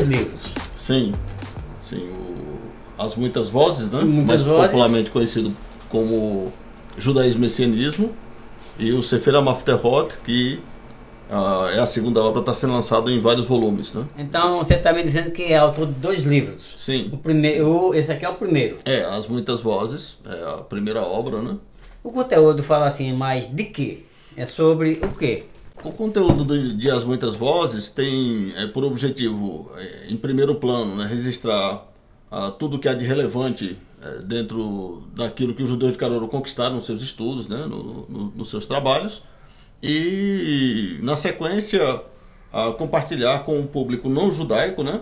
dois livros. Sim, sim. As Muitas Vozes, né? Muitas Mais Vozes. popularmente conhecido como Judaísmo e Messianismo, e o Sefer HaMafterot, que é a segunda obra, está sendo lançado em vários volumes, né? Então você está me dizendo que é autor de dois livros. Sim. O primeiro, esse aqui é o primeiro. As Muitas Vozes, é a primeira obra, né? O conteúdo fala assim, mas de quê? É sobre o quê? O conteúdo de As Muitas Vozes tem por objetivo, em primeiro plano, né, registrar tudo que há de relevante dentro daquilo que os judeus de Caroro conquistaram nos seus estudos, né, nos seus trabalhos, e na sequência compartilhar com o público não judaico, né,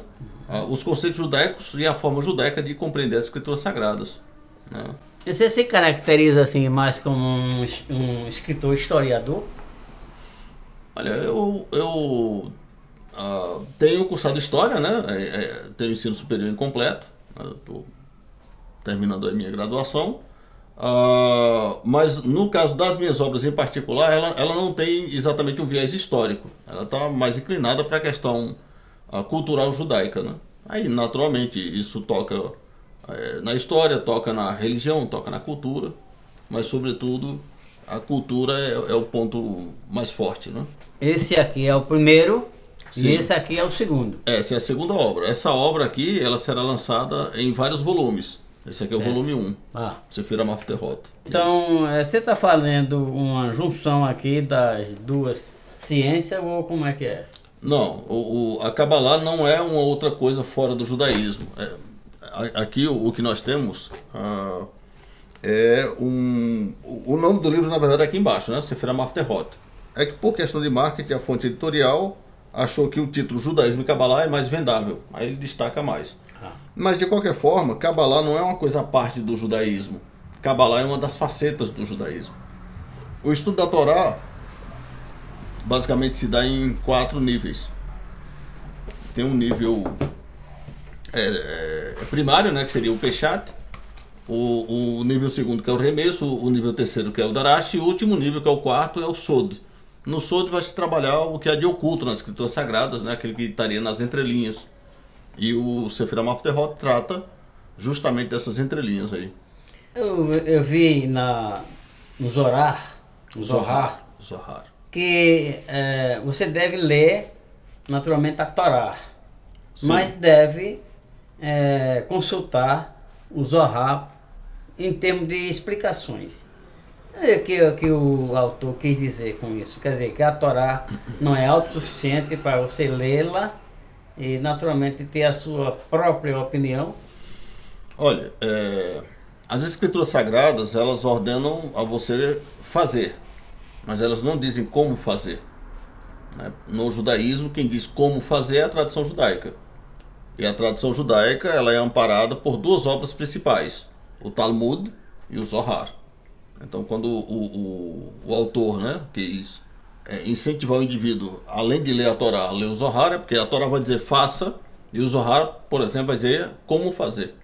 os conceitos judaicos e a forma judaica de compreender as escrituras sagradas, né. Você se caracteriza assim mais como um escritor historiador? Olha, eu tenho cursado História, né? Tenho ensino superior incompleto, estou terminando a minha graduação, mas no caso das minhas obras em particular, ela não tem exatamente um viés histórico, ela está mais inclinada para a questão cultural judaica, né? Aí, naturalmente, isso toca na história, toca na religião, toca na cultura, mas, sobretudo, a cultura é o ponto mais forte, né? Esse aqui é o primeiro. Sim. E esse aqui é o segundo. Essa é a segunda obra. Essa obra aqui, ela será lançada em vários volumes. Esse aqui é o volume 1, Sefer HaMafterot. Então, você está fazendo uma junção aqui das duas ciências ou como é que é? Não, a Kabbalah não é uma outra coisa fora do judaísmo. Aqui o que nós temos o nome do livro, na verdade, é aqui embaixo, né? Sefer HaMafterot. É que por questão de marketing, a fonte editorial achou que o título Judaísmo e Kabbalah é mais vendável. Aí ele destaca mais. Mas, de qualquer forma, Kabbalah não é uma coisa à parte do judaísmo. Kabbalah é uma das facetas do judaísmo. O estudo da Torá, basicamente, se dá em 4 níveis. Tem um nível primário, né, que seria o Peshat. O nível segundo, que é o Remesso. O nível terceiro, que é o Darash. E o último nível, que é o quarto, é o Sod. No Sod vai se trabalhar o que há de oculto nas escrituras sagradas, né? Aquele que estaria nas entrelinhas. E o Sefer HaMafterot trata justamente dessas entrelinhas aí. Eu vi no Zohar, que você deve ler naturalmente a Torá, mas deve consultar o Zohar em termos de explicações. O que o autor quis dizer com isso? Quer dizer, que a Torá não é autossuficiente para você lê-la e naturalmente ter a sua própria opinião? Olha, as escrituras sagradas, elas ordenam a você fazer, mas elas não dizem como fazer, né? No judaísmo, quem diz como fazer é a tradição judaica. E a tradição judaica, ela é amparada por 2 obras principais, o Talmud e o Zohar. Então, quando o autor, né, quis incentivar o indivíduo, além de ler a Torá, a ler o Zohar, porque a Torá vai dizer faça, e o Zohar, por exemplo, vai dizer como fazer.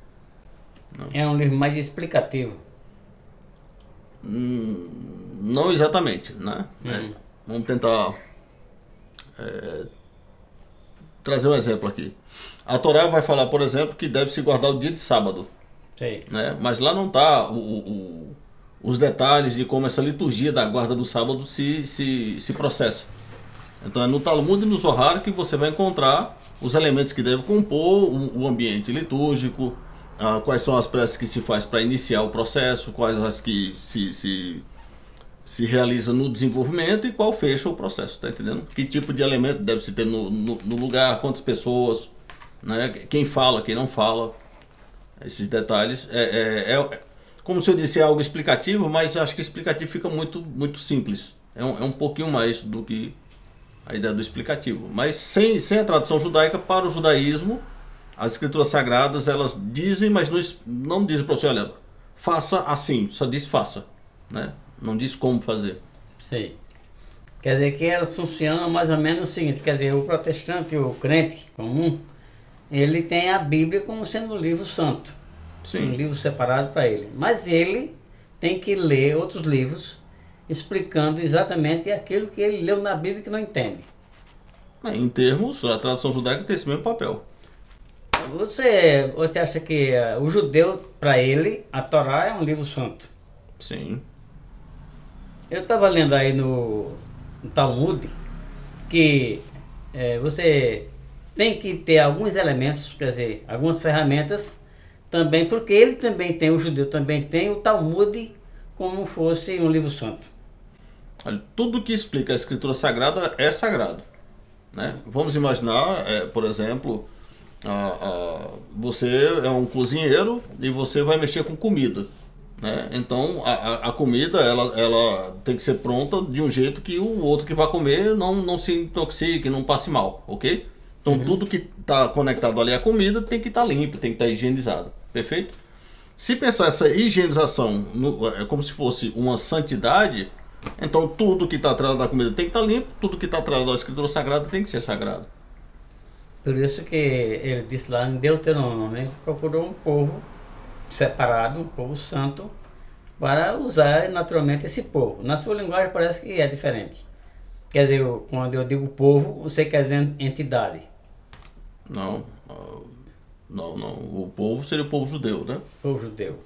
É um livro mais explicativo. Não exatamente, né? Vamos tentar trazer um exemplo aqui. A Torá vai falar, por exemplo, que deve se guardar o dia de sábado. Sim. Né? Mas lá não está os detalhes de como essa liturgia da guarda do sábado se processa. Então é no Talmud e no Zohar que você vai encontrar os elementos que devem compor o ambiente litúrgico, quais são as preces que se faz para iniciar o processo, quais as que se realiza no desenvolvimento e qual fecha o processo, tá entendendo? Que tipo de elemento deve se ter no lugar, quantas pessoas, né? Quem fala, quem não fala, esses detalhes. Como se eu disse, é algo explicativo, mas acho que explicativo fica muito simples. É um pouquinho mais do que a ideia do explicativo. Mas sem a tradução judaica para o judaísmo, as escrituras sagradas, elas dizem, mas não dizem para você, olha, faça assim, só diz faça, né? Não diz como fazer. Sei. Quer dizer que elas funcionam mais ou menos o seguinte, quer dizer, o protestante, o crente comum, ele tem a Bíblia como sendo um livro santo. Sim. Um livro separado para ele. Mas ele tem que ler outros livros explicando exatamente aquilo que ele leu na Bíblia que não entende. Em termos, a tradução judaica tem esse mesmo papel. Você acha que o judeu, para ele, a Torá é um livro santo? Sim. Eu estava lendo aí no Talmud que você tem que ter alguns elementos, quer dizer, algumas ferramentas também, porque ele também tem, o judeu também tem o Talmud como fosse um livro santo. Olha, tudo que explica a escritura sagrada é sagrado, né? Vamos imaginar, por exemplo, você é um cozinheiro e você vai mexer com comida, né? Então a comida ela tem que ser pronta de um jeito que o outro que vai comer não se intoxique, não passe mal, ok? Então tudo que está conectado ali à comida tem que estar limpo, tem que estar higienizado, perfeito? Se pensar essa higienização é como se fosse uma santidade, então tudo que está atrás da comida tem que estar limpo, tudo que está atrás da escritura sagrada tem que ser sagrado. Por isso que ele disse lá em Deuteronômio, ele procurou um povo separado, um povo santo, para usar naturalmente esse povo. Na sua linguagem parece que é diferente. Quer dizer, quando eu digo povo, você quer dizer entidade. Não, não. O povo seria o povo judeu, né? Povo judeu.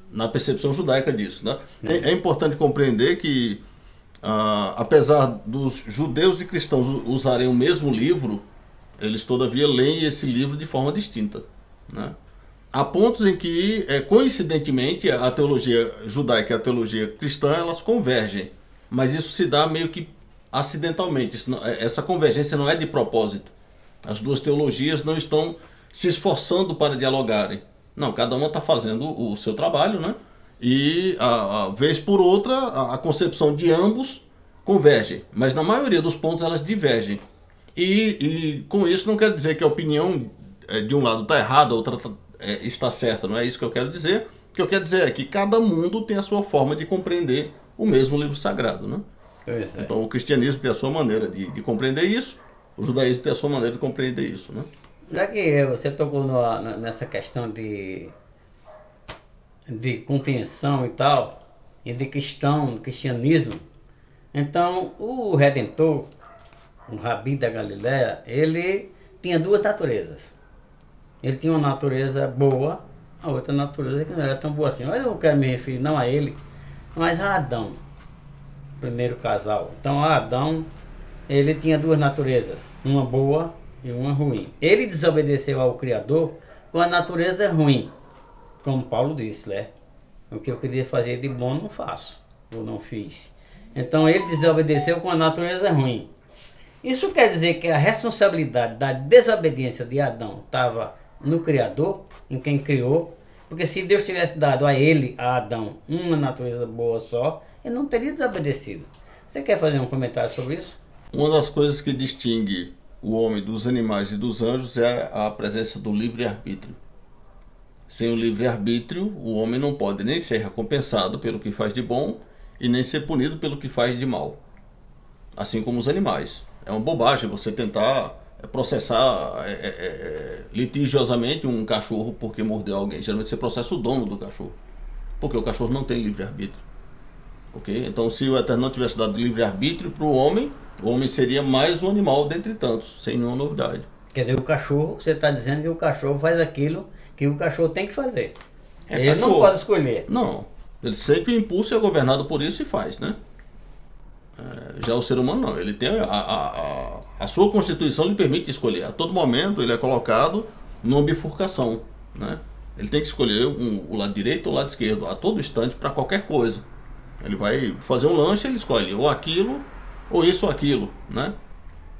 Na percepção judaica disso, né? É importante compreender que, apesar dos judeus e cristãos usarem o mesmo livro, eles todavia leem esse livro de forma distinta, né? Há pontos em que, coincidentemente, a teologia judaica e a teologia cristã, elas convergem, mas isso se dá meio que acidentalmente. Essa convergência não é de propósito. As duas teologias não estão se esforçando para dialogarem. Não, cada uma está fazendo o seu trabalho, né? E, vez por outra, a concepção de ambos converge. Mas na maioria dos pontos elas divergem. E com isso não quer dizer que a opinião de um lado está errada, a outra está certa. Não é isso que eu quero dizer. O que eu quero dizer é que cada mundo tem a sua forma de compreender o mesmo livro sagrado, né? Então o cristianismo tem a sua maneira de compreender isso, o judaísmo tem a sua maneira de compreender isso, né? Já que você tocou nessa questão de compreensão e tal, e de cristianismo, então o Redentor, o Rabi da Galileia, ele tinha duas naturezas. Ele tinha uma natureza boa, a outra natureza que não era tão boa assim. Mas eu não quero me referir não a ele, mas a Adão, o primeiro casal. Então Adão, ele tinha duas naturezas, uma boa e uma ruim. Ele desobedeceu ao Criador com a natureza ruim, como Paulo disse, né? O que eu queria fazer de bom não faço, ou não fiz. Então ele desobedeceu com a natureza ruim. Isso quer dizer que a responsabilidade da desobediência de Adão estava no Criador, em quem criou, porque se Deus tivesse dado a ele, a Adão, uma natureza boa só, ele não teria desobedecido. Você quer fazer um comentário sobre isso? Uma das coisas que distingue o homem dos animais e dos anjos é a presença do livre-arbítrio. Sem o livre-arbítrio, o homem não pode nem ser recompensado pelo que faz de bom e nem ser punido pelo que faz de mal. Assim como os animais. É uma bobagem você tentar processar litigiosamente um cachorro porque mordeu alguém. Geralmente você processa o dono do cachorro, porque o cachorro não tem livre-arbítrio. Okay? Então, se o Eterno não tivesse dado livre-arbítrio para o homem seria mais um animal dentre tantos, sem nenhuma novidade. Quer dizer, o cachorro, você está dizendo que o cachorro faz aquilo que o cachorro tem que fazer. Ele cachorro não pode escolher. Não, ele sempre o impulso é governado por isso e faz, né? Já o ser humano não, ele tem a sua constituição lhe permite escolher. A todo momento ele é colocado numa bifurcação, né? Ele tem que escolher o lado direito ou o lado esquerdo a todo instante para qualquer coisa. Ele vai fazer um lanche, ele escolhe ou aquilo ou isso ou aquilo, né?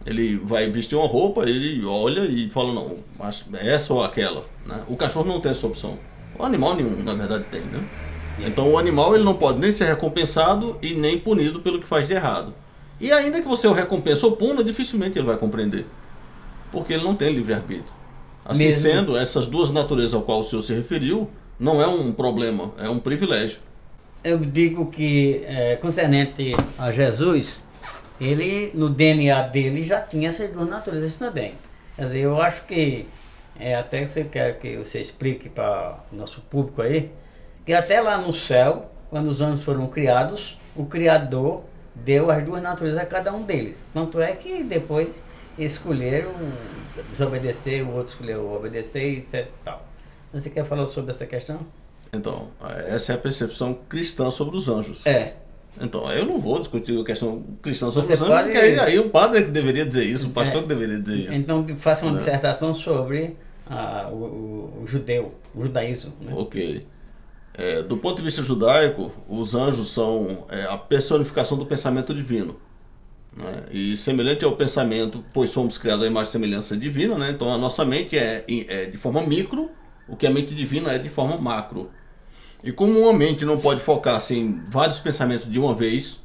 Ele vai vestir uma roupa, ele olha e fala, não, essa ou aquela, né? O cachorro não tem essa opção. O animal nenhum, na verdade, tem, né? Então o animal ele não pode nem ser recompensado e nem punido pelo que faz de errado. E ainda que você o recompense ou puna, dificilmente ele vai compreender, porque ele não tem livre-arbítrio. Assim mesmo sendo, essas duas naturezas ao qual o senhor se referiu, não é um problema, é um privilégio. Eu digo que, concernente a Jesus, ele, no DNA dele, já tinha essas duas naturezas também. Quer dizer, eu acho que, até que você quer que você explique para o nosso público aí, que até lá no céu, quando os anjos foram criados, o Criador deu as duas naturezas a cada um deles. Tanto é que depois escolheram desobedecer, o outro escolheu obedecer e etc e tal. Você quer falar sobre essa questão? Então, essa é a percepção cristã sobre os anjos. É. Então, eu não vou discutir a questão cristã sobre Você os anjos, pode- porque aí o padre é que deveria dizer isso, o pastor que deveria dizer isso. Então faça uma Né? dissertação sobre o judeu, o judaísmo. Né? Ok. Do ponto de vista judaico, os anjos são a personificação do pensamento divino. Né? E semelhante ao pensamento, pois somos criados à imagem e semelhança divina, né? Então a nossa mente é de forma micro, o que a mente divina é de forma macro. E como uma mente não pode focar assim, vários pensamentos de uma vez,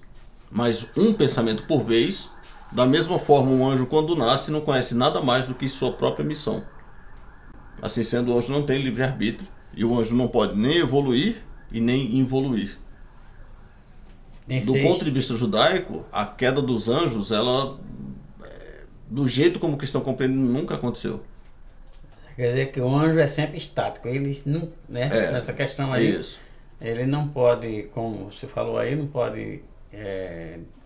mas um pensamento por vez, da mesma forma um anjo quando nasce não conhece nada mais do que sua própria missão. Assim sendo, o anjo não tem livre-arbítrio, e o anjo não pode nem evoluir e nem involuir. Do ponto de vista judaico, a queda dos anjos, ela, do jeito como o cristão compreende, nunca aconteceu. Quer dizer que o anjo é sempre estático, ele não, né? Nessa questão aí, Isso. ele não pode, como você falou aí, não pode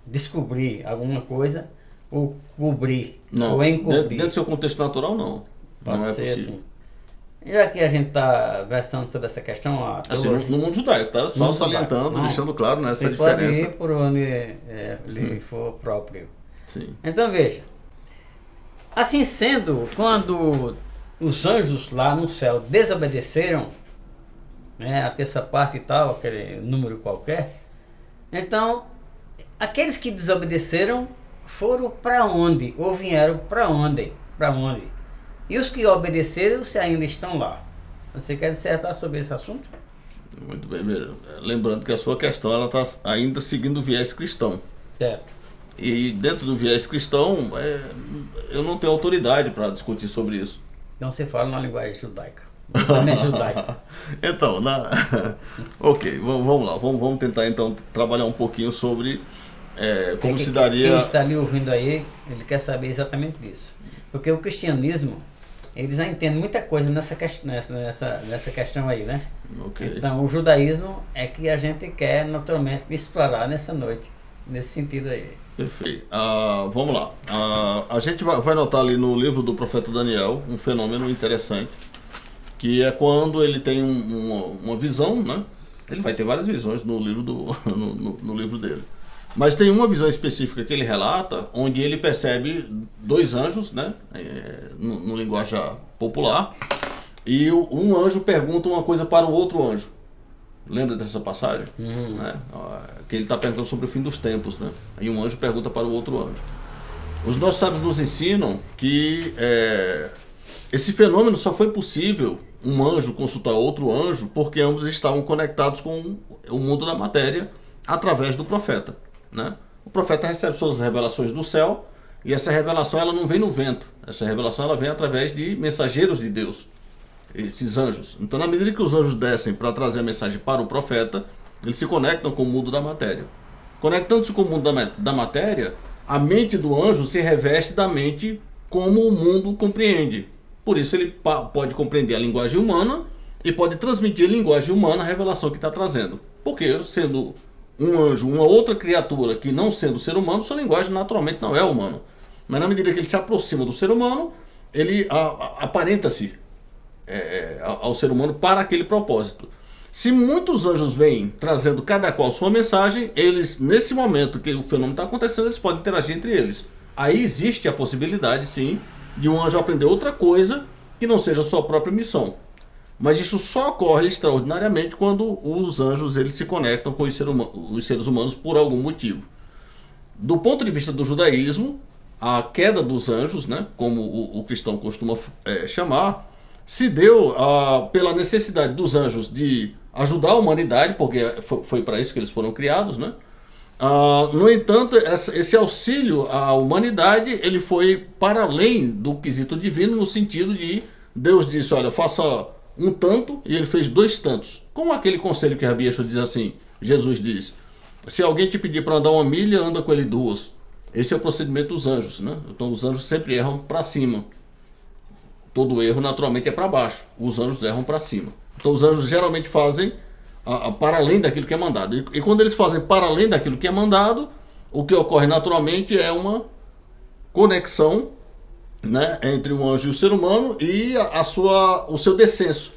descobrir alguma coisa ou cobrir, Não, ou encobrir. dentro do seu contexto natural, não. Pode Não é ser possível. assim. Já que a gente está versando sobre essa questão, Assim, no mundo judaico, tá? Só salientando, deixando claro nessa diferença. Pode ir por onde lhe for próprio. Sim. Então veja, assim sendo, quando os anjos lá no céu desobedeceram, né, a terça parte e tal, aquele número qualquer, então aqueles que desobedeceram foram para onde? Ou vieram para onde? Para onde? E os que obedeceram se ainda estão lá. Você quer dissertar sobre esse assunto? Muito bem, veja. Lembrando que a sua questão ela está ainda seguindo o viés cristão. Certo. E dentro do viés cristão, eu não tenho autoridade para discutir sobre isso. Então você fala na linguagem judaica. Pensamento judaico. Então, ok, vamos lá. Vamos tentar então trabalhar um pouquinho sobre como se daria... Quem está ali ouvindo aí, ele quer saber exatamente disso. Porque o cristianismo, ele já entende muita coisa nessa questão aí, né? Okay. Então o judaísmo é que a gente quer naturalmente explorar nessa noite, nesse sentido aí. Perfeito. Vamos lá. A gente vai notar ali no livro do profeta Daniel um fenômeno interessante, que é quando ele tem uma visão, né? Ele vai ter várias visões no livro, no livro dele. Mas tem uma visão específica que ele relata, onde ele percebe dois anjos, né? No linguajar popular, e um anjo pergunta uma coisa para o outro anjo. Lembra dessa passagem? Né? Que ele está perguntando sobre o fim dos tempos, né? E um anjo pergunta para o outro anjo. Os nossos sábios nos ensinam que esse fenômeno só foi possível um anjo consultar outro anjo porque ambos estavam conectados com o mundo da matéria através do profeta, né? O profeta recebe suas revelações do céu e essa revelação ela não vem no vento. Essa revelação ela vem através de mensageiros de Deus, esses anjos. Então, na medida que os anjos descem para trazer a mensagem para o profeta, eles se conectam com o mundo da matéria. Conectando-se com o mundo da matéria, a mente do anjo se reveste da mente como o mundo compreende. Por isso ele pode compreender a linguagem humana e pode transmitir a linguagem humana a revelação que está trazendo. Porque, sendo um anjo, uma outra criatura que não sendo ser humano, sua linguagem naturalmente não é humana. Mas na medida que ele se aproxima do ser humano, ele aparenta-se ao ser humano para aquele propósito. Se muitos anjos vêm trazendo cada qual sua mensagem, eles, nesse momento que o fenômeno está acontecendo, eles podem interagir entre eles. Aí existe a possibilidade, sim, de um anjo aprender outra coisa que não seja a sua própria missão. Mas isso só ocorre extraordinariamente quando os anjos eles se conectam com os seres humanos por algum motivo. Do ponto de vista do judaísmo, a queda dos anjos, né, como o cristão costuma chamar, se deu pela necessidade dos anjos de ajudar a humanidade, porque foi para isso que eles foram criados, né? No entanto, esse auxílio à humanidade ele foi para além do quesito divino, no sentido de Deus disse, olha, faça um tanto, e ele fez 2 tantos. Como aquele conselho que Rabi Yeshua diz assim, Jesus diz, se alguém te pedir para andar 1 milha, anda com ele 2. Esse é o procedimento dos anjos, né? Então os anjos sempre erram para cima. Todo erro naturalmente é para baixo. Os anjos erram para cima. Então os anjos geralmente fazem para além daquilo que é mandado. E quando eles fazem para além daquilo que é mandado, o que ocorre naturalmente é uma conexão né, entre o anjo e o ser humano e o seu descenso.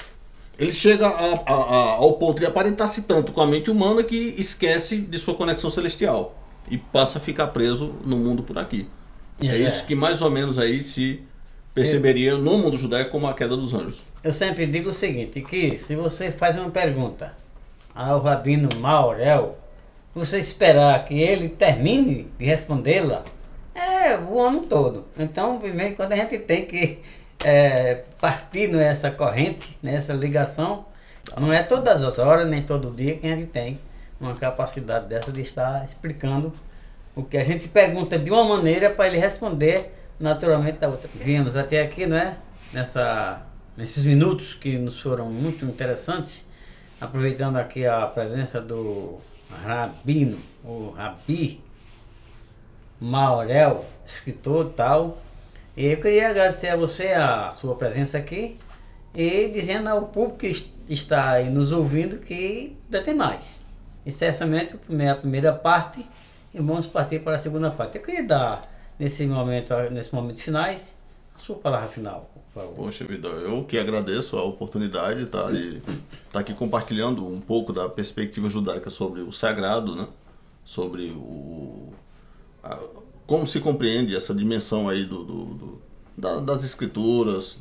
Ele chega ao ponto de aparentar-se tanto com a mente humana que esquece de sua conexão celestial e passa a ficar preso no mundo por aqui. É isso que mais ou menos aí se perceberia no mundo judaico como a queda dos anjos. Eu sempre digo o seguinte, que se você faz uma pergunta ao Rabino Maurel, você esperar que ele termine de respondê-la, o ano todo. Então, primeiro, quando a gente tem que partir nessa corrente, nessa ligação, não é todas as horas, nem todo dia que a gente tem uma capacidade dessa de estar explicando o que a gente pergunta de uma maneira para ele responder naturalmente da outra. Viemos até aqui, não é? Nesses minutos que nos foram muito interessantes, aproveitando aqui a presença do Rabino, o Rabi Maurel, escritor e tal. E eu queria agradecer a você a sua presença aqui e dizendo ao público que está aí nos ouvindo que ainda tem mais. E certamente a primeira parte e vamos partir para a segunda parte. Eu queria dar nesse momento de sinais a sua palavra final, por favor. Poxa vida, eu que agradeço a oportunidade de estar aqui compartilhando um pouco da perspectiva judaica sobre o sagrado, né? Sobre como se compreende essa dimensão aí das escrituras,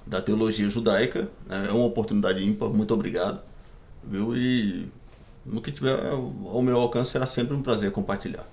da teologia judaica, né? É uma oportunidade ímpar, muito obrigado, viu? E no que tiver ao meu alcance será sempre um prazer compartilhar.